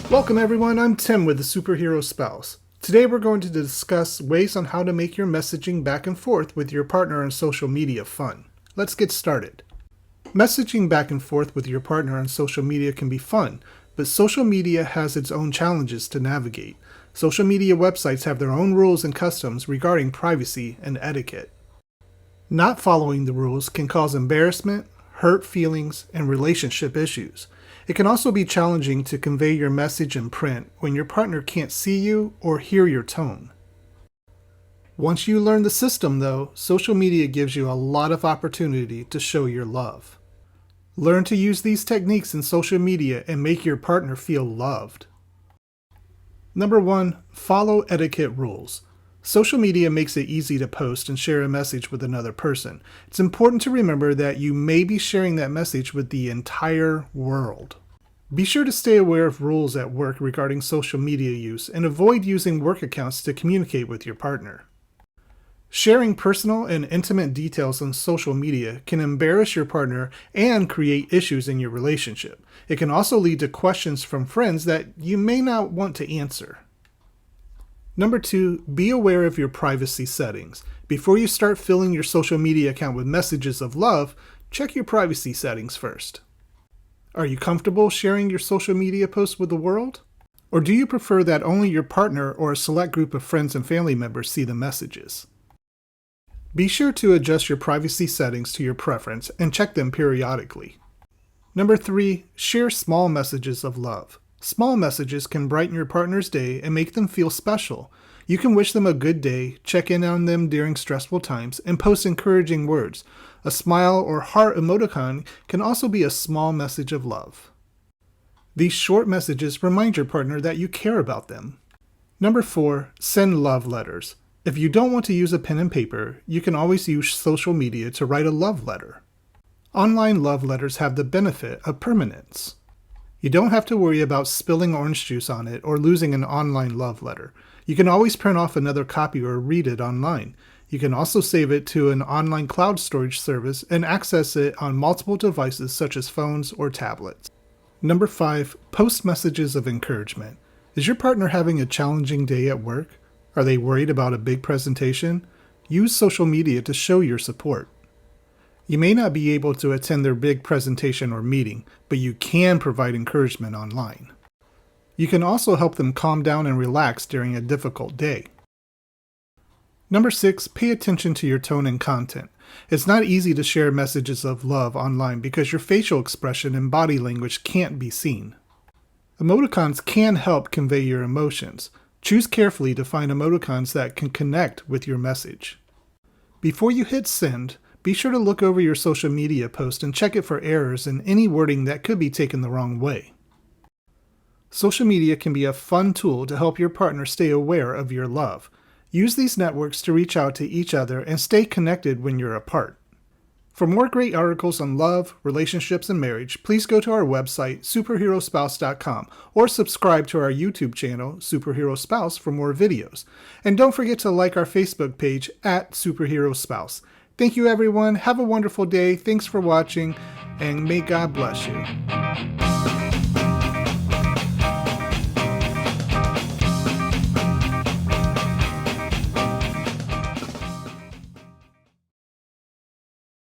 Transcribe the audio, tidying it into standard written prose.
Welcome everyone, I'm Tim with the Superhero Spouse. Today we're going to discuss ways on how to make your messaging back and forth with your partner on social media fun. Let's get started. Messaging back and forth with your partner on social media can be fun, but social media has its own challenges to navigate. Social media websites have their own rules and customs regarding privacy and etiquette. Not following the rules can cause embarrassment, hurt feelings, and relationship issues. It can also be challenging to convey your message in print when your partner can't see you or hear your tone. Once you learn the system, though, social media gives you a lot of opportunity to show your love. Learn to use these techniques in social media and make your partner feel loved. Number 1, follow etiquette rules. Social media makes it easy to post and share a message with another person. It's important to remember that you may be sharing that message with the entire world. Be sure to stay aware of rules at work regarding social media use and avoid using work accounts to communicate with your partner. Sharing personal and intimate details on social media can embarrass your partner and create issues in your relationship. It can also lead to questions from friends that you may not want to answer. Number 2, be aware of your privacy settings. Before you start filling your social media account with messages of love, check your privacy settings first. Are you comfortable sharing your social media posts with the world? Or do you prefer that only your partner or a select group of friends and family members see the messages? Be sure to adjust your privacy settings to your preference and check them periodically. Number 3, share small messages of love. Small messages can brighten your partner's day and make them feel special. You can wish them a good day, check in on them during stressful times, and post encouraging words. A smile or heart emoticon can also be a small message of love. These short messages remind your partner that you care about them. Number 4, send love letters. If you don't want to use a pen and paper, you can always use social media to write a love letter. Online love letters have the benefit of permanence. You don't have to worry about spilling orange juice on it or losing an online love letter. You can always print off another copy or read it online. You can also save it to an online cloud storage service and access it on multiple devices such as phones or tablets. Number 5, post messages of encouragement. Is your partner having a challenging day at work? Are they worried about a big presentation? Use social media to show your support. You may not be able to attend their big presentation or meeting, but you can provide encouragement online. You can also help them calm down and relax during a difficult day. Number 6, pay attention to your tone and content. It's not easy to share messages of love online because your facial expression and body language can't be seen. Emoticons can help convey your emotions. Choose carefully to find emoticons that can connect with your message. Before you hit send, be sure to look over your social media post and check it for errors and any wording that could be taken the wrong way. Social media can be a fun tool to help your partner stay aware of your love. Use these networks to reach out to each other and stay connected when you're apart. For more great articles on love, relationships, and marriage, please go to our website, superherospouse.com, or subscribe to our YouTube channel, Superhero Spouse, for more videos. And don't forget to like our Facebook page at Superhero Spouse. Thank you, everyone. Have a wonderful day. Thanks for watching, and may God bless you.